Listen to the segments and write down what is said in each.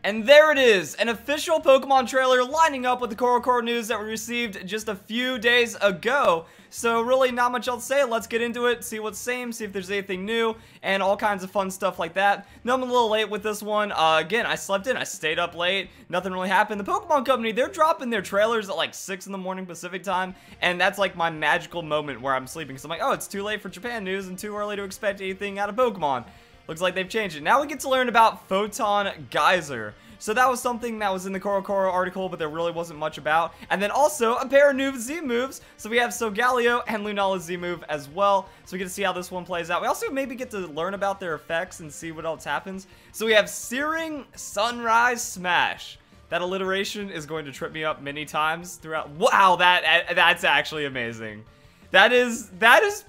And there it is, an official Pokemon trailer lining up with the Coro Coro news that we received just a few days ago. So really not much else to say. Let's get into it, see what's same, see if there's anything new, and all kinds of fun stuff like that. No, I'm a little late with this one. Again, I slept in, I stayed up late, nothing really happened. The Pokemon Company, they're dropping their trailers at like 6 in the morning Pacific time, and that's like my magical moment where I'm sleeping. So I'm like, oh, it's too late for Japan news and too early to expect anything out of Pokemon. Looks like they've changed it. Now we get to learn about Photon Geyser. So that was something that was in the Coro Coro article, but there really wasn't much about. And then also a pair of new Z moves. So we have Solgaleo and Lunala's Z move as well. So we get to see how this one plays out. We also maybe get to learn about their effects and see what else happens. So we have Searing Sunrise Smash. That alliteration is going to trip me up many times throughout. Wow, that's actually amazing. That is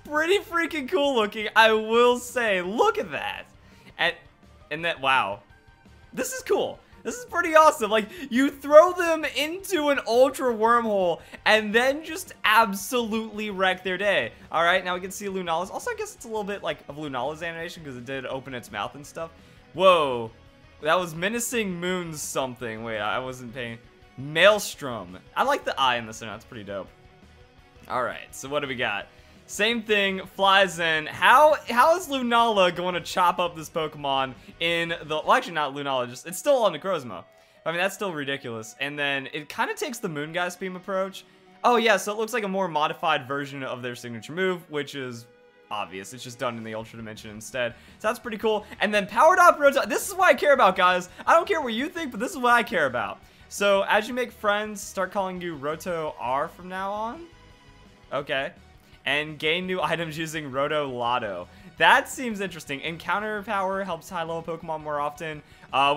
pretty freaking cool looking, I will say. Look at that. And that, wow. This is cool. This is pretty awesome. Like, you throw them into an ultra wormhole and then just absolutely wreck their day. All right, now we can see Lunala's. Also, I guess it's a little bit like of Lunala's animation because it did open its mouth and stuff. Whoa. That was Menacing Moon's something. Wait, I wasn't paying. Maelstrom. I like the eye in this one. That's pretty dope. Alright, so what do we got? Same thing, flies in. How is Lunala going to chop up this Pokemon in the... Well, actually not Lunala, just... It's still on the Necrozma. I mean, that's still ridiculous. And then it kind of takes the Moongeist Beam approach. Oh, yeah, so it looks like a more modified version of their signature move, which is obvious. It's just done in the Ultra Dimension instead. So that's pretty cool. And then Powered Up Rotom. This is what I care about, guys. I don't care what you think, but this is what I care about. So, as you make friends, start calling you Roto R from now on. Okay. And gain new items using Roto Lotto. That seems interesting. Encounter power helps high-level Pokemon more often.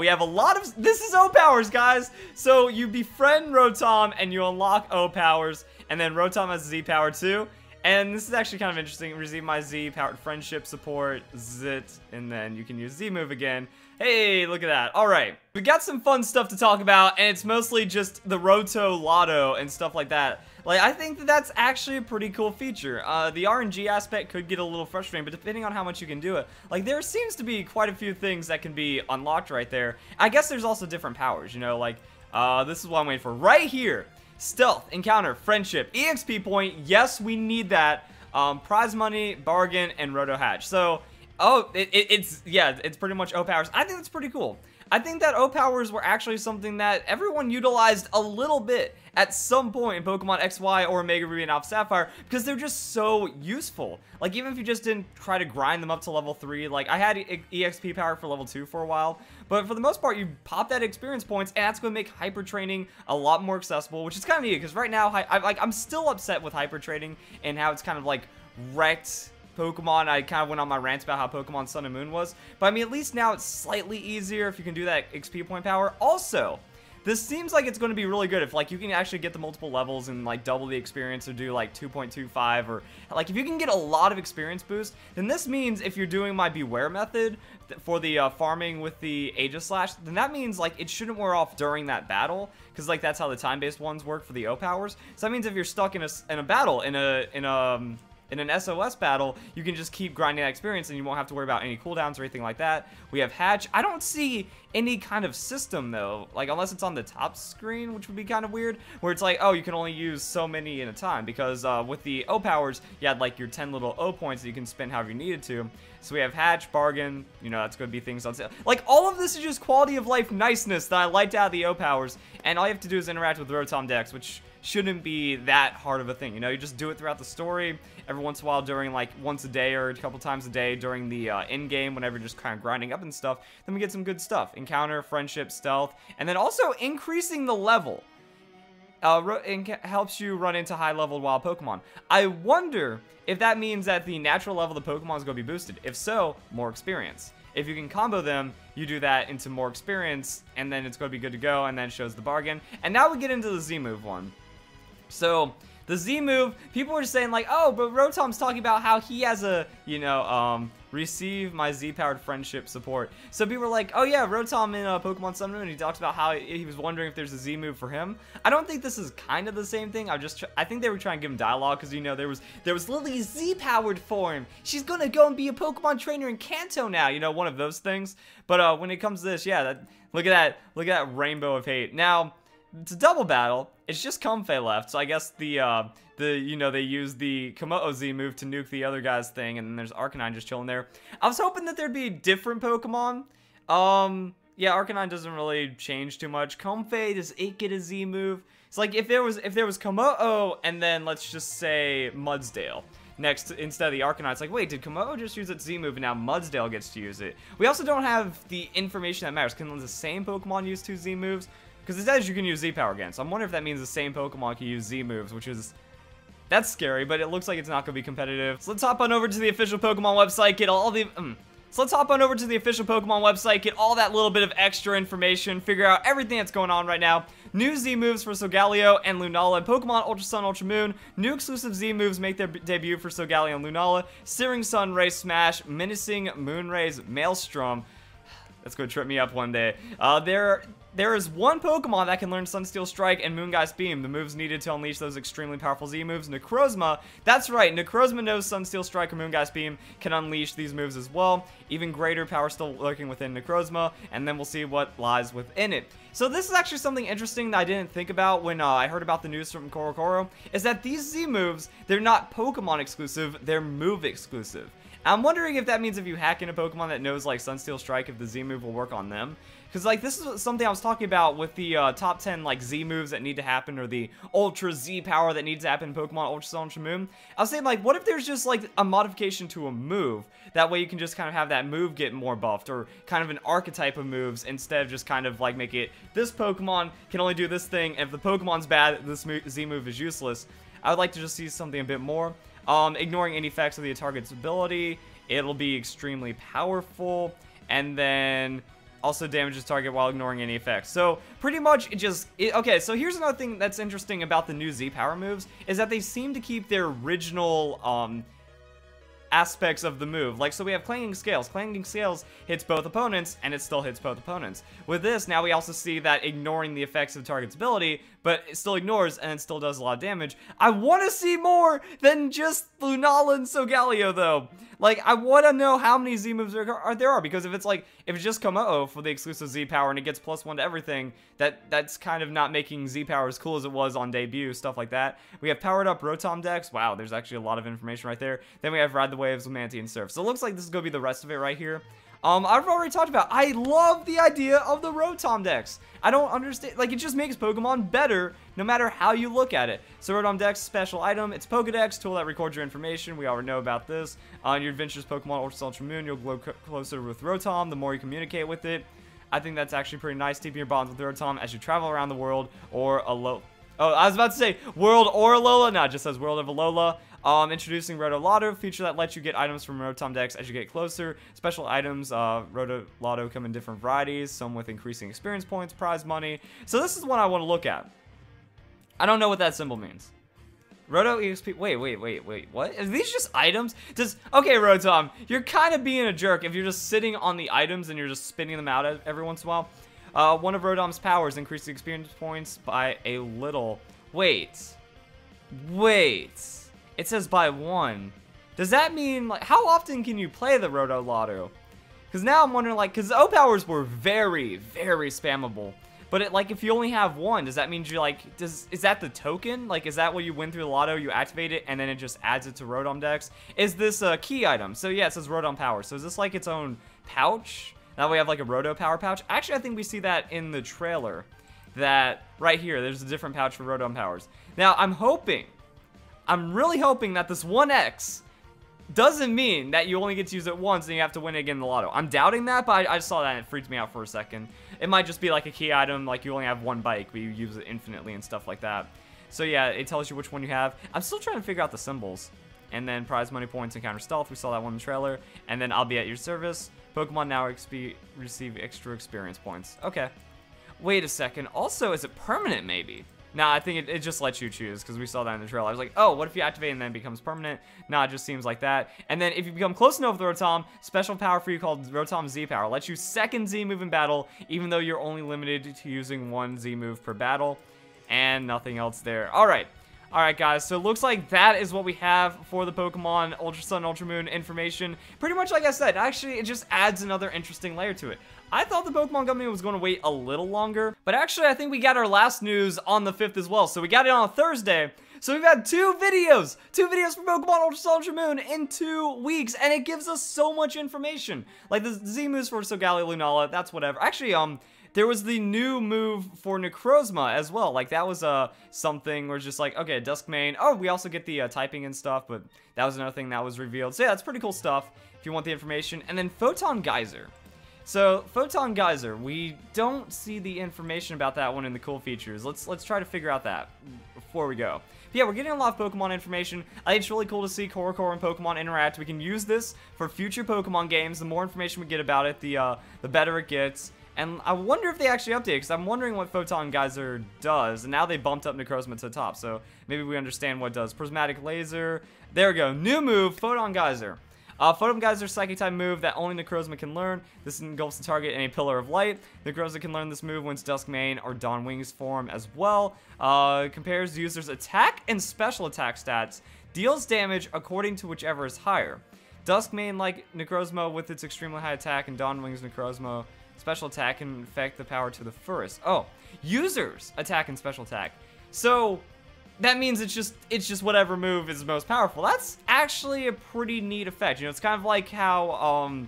We have a lot of... This is O-Powers, guys! So you befriend Rotom and you unlock O-Powers. And then Rotom has Z-Power too. And this is actually kind of interesting. Receive my Z-Powered Friendship Support, Zit, and then you can use Z-Move again. Hey, look at that. Alright, we got some fun stuff to talk about, and it's mostly just the Roto Lotto and stuff like that. Like, I think that that's actually a pretty cool feature. The RNG aspect could get a little frustrating, but depending on how much you can do it, like, there seems to be quite a few things that can be unlocked right there. I guess there's also different powers, you know, like, this is what I'm waiting for. Right here! Stealth, Encounter, Friendship, EXP Point, yes, we need that. Prize Money, Bargain, and Roto Hatch. So, oh, it's pretty much O-Powers. I think that's pretty cool. I think that O-Powers were actually something that everyone utilized a little bit at some point in Pokemon XY or Omega Ruby and Alpha Sapphire because they're just so useful. Like, even if you just didn't try to grind them up to level 3, like, I had EXP power for level 2 for a while, but for the most part, you pop that experience points, and that's going to make Hyper Training a lot more accessible, which is kind of neat, because right now, I'm still upset with Hyper Training and how it's kind of, like, wrecked Pokemon. I kind of went on my rant about how Pokemon Sun and Moon was, but I mean, at least now it's slightly easier if you can do that XP point power. Also, this seems like it's going to be really good if, like, you can actually get the multiple levels and, like, double the experience or do, like, 2.25 or, like, if you can get a lot of experience boost, then this means if you're doing my Beware method for the farming with the Aegislash, then that means, like, it shouldn't wear off during that battle because, like, that's how the time-based ones work for the O-Powers. So that means if you're stuck in a battle, in an SOS battle, you can just keep grinding that experience and you won't have to worry about any cooldowns or anything like that. We have Hatch. I don't see any kind of system, though, like, unless it's on the top screen, which would be kind of weird, where it's like, oh, you can only use so many in a time, because with the O-Powers, you had, like, your 10 little O points that you can spend however you needed to. So we have Hatch, Bargain, you know, that's going to be things on sale. Like, all of this is just quality of life niceness that I liked out of the O-Powers, and all you have to do is interact with Rotom Dex, which shouldn't be that hard of a thing. You know, you just do it throughout the story, every once in a while during, like, once a day or a couple times a day during the end game, whenever you're just kind of grinding up and stuff, then we get some good stuff. Encounter, Friendship, Stealth, and then also increasing the level. Helps you run into high-leveled wild Pokemon. I wonder if that means that the natural level of the Pokemon is going to be boosted. If so, more experience. If you can combo them, you do that into more experience, and then it's going to be good to go, and then it shows the bargain. And now we get into the Z-Move one. So, The Z move, people were saying like, oh, but Rotom's talking about how he has a, you know, receive my Z-powered friendship support. So people were like, oh yeah, Rotom in Pokemon Sun Moon, and he talks about how he was wondering if there's a Z move for him. I don't think this is kind of the same thing. I think they were trying to give him dialogue because, you know, there was literally a Z-powered form. She's gonna go and be a Pokemon trainer in Kanto now, you know, one of those things. But when it comes to this, yeah, look at that rainbow of hate. Now, it's a double battle. It's just Comfey left, so I guess you know, they used the Komodo Z move to nuke the other guy's thing, and then there's Arcanine just chilling there. I was hoping that there'd be different Pokemon. Yeah, Arcanine doesn't really change too much. Comfey, does it get a Z move? It's like if there was Komodo and then let's just say Mudsdale next instead of the Arcanine. It's like, wait, did Komodo just use its Z move and now Mudsdale gets to use it? We also don't have the information that matters. Can the same Pokemon use 2 Z moves? Because it says you can use Z-Power again, so I'm wondering if that means the same Pokemon can use Z moves, which is... that's scary, but it looks like it's not going to be competitive. So let's hop on over to the official Pokemon website, get all the... So let's hop on over to the official Pokemon website, get all that little bit of extra information, figure out everything that's going on right now. New Z moves for Solgaleo and Lunala. Pokemon Ultra Sun, Ultra Moon. New exclusive Z moves make their debut for Solgaleo and Lunala. Searing Sun Ray Smash, Menacing Moonrays Maelstrom. That's going to trip me up one day. There is one Pokemon that can learn Sunsteel Strike and Moongeist Beam, the moves needed to unleash those extremely powerful Z moves. Necrozma, that's right, Necrozma knows Sunsteel Strike or Moongeist Beam can unleash these moves as well. Even greater power still lurking within Necrozma, and then we'll see what lies within it. So this is actually something interesting that I didn't think about when I heard about the news from Coro Coro, is that these Z moves, they're not Pokemon exclusive, they're move exclusive. I'm wondering if that means if you hack in a Pokemon that knows, like, Sunsteel Strike, if the Z move will work on them. Because, like, this is something I was talking about with the top 10, like, Z moves that need to happen, or the Ultra Z power that needs to happen in Pokemon Ultra Sun, Ultra Moon. I was saying, like, what if there's just, like, a modification to a move? That way you can just kind of have that move get more buffed, or kind of an archetype of moves, instead of just kind of, like, make it, this Pokemon can only do this thing, and if the Pokemon's bad, this Z move is useless. I would like to just see something a bit more. Ignoring any effects of the target's ability, it'll be extremely powerful, and then also damages target while ignoring any effects. So pretty much okay, so here's another thing that's interesting about the new Z power moves, is that they seem to keep their original aspects of the move. Like, so we have Clanging Scales. Clanging Scales hits both opponents, and it still hits both opponents. With this, now we also see that ignoring the effects of the target's ability, but it still ignores, and it still does a lot of damage. I want to see more than just Lunala and Solgaleo, though. Like, I want to know how many Z moves there are, because if it's just Komodo for the exclusive Z power, and it gets +1 to everything, that's kind of not making Z power as cool as it was on debut, stuff like that. We have powered up Rotom Dex. Wow, there's actually a lot of information right there. Then we have Ride the Waves with Manty and Surf. So it looks like this is going to be the rest of it right here. I've already talked about, I love the idea of the Rotom Dex. I don't understand, like, it just makes Pokemon better no matter how you look at it. So Rotom Dex, special item, it's Pokedex, tool that records your information. We already know about this. On your adventures Pokemon Ultra Sun, Ultra Moon, you'll grow closer with Rotom the more you communicate with it. I think that's actually pretty nice, deepening your bonds with Rotom as you travel around the world, or oh, I was about to say world or Alola. No, it just says world of Alola. Introducing Rotolotto, feature that lets you get items from Rotom Dex as you get closer. Special items, Rotolotto come in different varieties, some with increasing experience points, prize money. So this is one I want to look at. I don't know what that symbol means. Roto EXP, wait, what? Are these just items? Okay, Rotom, you're kind of being a jerk if you're just sitting on the items and you're just spinning them out every once in a while. One of Rotom's powers increases experience points by a little. Wait. It says by 1. Does that mean, like, how often can you play the Rotolotto? Because now I'm wondering, like, because the O-Powers were very, very spammable. But, like, if you only have 1, does that mean you, like, is that the token? Like, is that what you win through the lotto, you activate it, and then it just adds it to Rotom Dex? Is this a key item? So, yeah, it says Rotom Power. So, is this, like, its own pouch? Now we have, like, a Roto Power pouch. Actually, I think we see that in the trailer. That, right here, there's a different pouch for Rotom Powers. Now, I'm really hoping that this 1X doesn't mean that you only get to use it once and you have to win it again in the lotto. I'm doubting that, but I saw that and it freaked me out for a second. It might just be like a key item, like you only have 1 bike, but you use it infinitely and stuff like that. So yeah, it tells you which one you have. I'm still trying to figure out the symbols. And then prize money points and counter stealth. We saw that one in the trailer. And then I'll be at your service. Pokemon now receive extra experience points. Okay. Wait a second. Also, is it permanent maybe? Nah, I think it just lets you choose, because we saw that in the trailer. I was like, oh, what if you activate and then it becomes permanent? Nah, it just seems like that. And then if you become close enough with Rotom, special power for you called Rotom Z Power. Lets you second Z move in battle, even though you're only limited to using one Z move per battle. And nothing else there. Alright. Alright, guys, so it looks like that is what we have for the Pokemon Ultra Sun, Ultra Moon information. Pretty much like I said, actually, it just adds another interesting layer to it. I thought the Pokemon Company was going to wait a little longer, but actually, I think we got our last news on the 5th as well. So we got it on a Thursday. So we've had two videos for Pokemon Ultra Sun, Ultra Moon in 2 weeks, and it gives us so much information. Like the Z moves for Solgaleo, Lunala, that's whatever. Actually, there was the new move for Necrozma as well. Like, that was something where it's just like, okay, Duskmane. Oh, we also get the typing and stuff, but that was another thing that was revealed. So yeah, that's pretty cool stuff if you want the information. And then Photon Geyser. So, Photon Geyser, we don't see the information about that one in the cool features. Let's try to figure out that before we go. But yeah, we're getting a lot of Pokemon information. I think it's really cool to see Coro Coro and Pokemon interact. We can use this for future Pokemon games. The more information we get about it, the better it gets. And I wonder if they actually update it, because I'm wondering what Photon Geyser does. And now they bumped up Necrozma to the top, so maybe we understand what it does. Prismatic Laser. There we go. New move, Photon Geyser. Photon Geyser, Psychic-type move that only Necrozma can learn. This engulfs the target in a Pillar of Light. Necrozma can learn this move when it's Duskmane or Dawn Wings form as well. Compares users' attack and special attack stats. Deals damage according to whichever is higher. Duskmane, like Necrozma, with its extremely high attack, and Dawn Wings Necrozma, special attack can affect the power to the furthest. Oh, users attack and special attack. So that means it's just whatever move is most powerful. That's actually a pretty neat effect. You know, it's kind of like how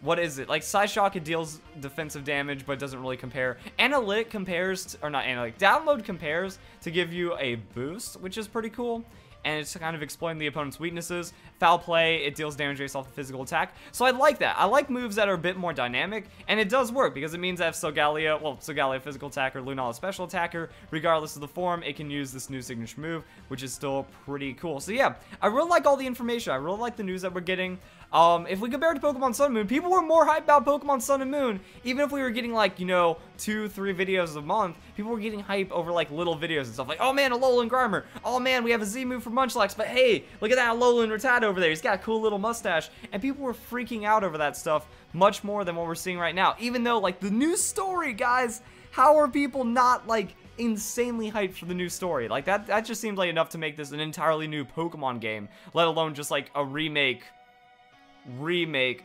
what is it? Like Psyshock, it deals defensive damage, but it doesn't really compare. Analytic compares, or not analytic, download compares to give you a boost, which is pretty cool. And it's to kind of explain the opponent's weaknesses. Foul play, it deals damage based off the physical attack. So I like that. I like moves that are a bit more dynamic, and it does work because it means I have Solgaleo, well, Solgaleo physical attacker, Lunala special attacker. Regardless of the form, it can use this new signature move, which is still pretty cool. So yeah, I really like all the information. I really like the news that we're getting. If we compare it to Pokemon Sun and Moon, people were more hyped about Pokemon Sun and Moon. Even if we were getting, like, you know, 2-3 videos a month, people were getting hype over, like, little videos and stuff. Like, oh man, Alolan Grimer. Oh man, we have a Z move for Munchlax. But hey, look at that Alolan Rattata over there. He's got a cool little mustache. And people were freaking out over that stuff much more than what we're seeing right now. Even though, like, the new story, guys, how are people not, like, insanely hyped for the new story? Like, that just seems like enough to make this an entirely new Pokemon game, let alone just, like, a remake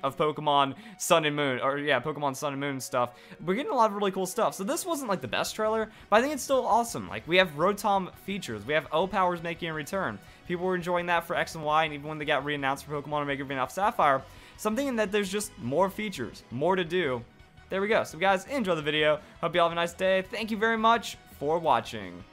of Pokemon Sun and Moon, or yeah, Pokemon Sun and Moon stuff. We're getting a lot of really cool stuff. So this wasn't like the best trailer, but I think it's still awesome. Like, we have Rotom features, we have O-Powers making a return. People were enjoying that for X and Y, and even when they got re-announced for Pokemon Omega Green Alpha Sapphire, so I'm thinking that there's just more features, more to do. There we go. So guys, enjoy the video. Hope you all have a nice day. Thank you very much for watching.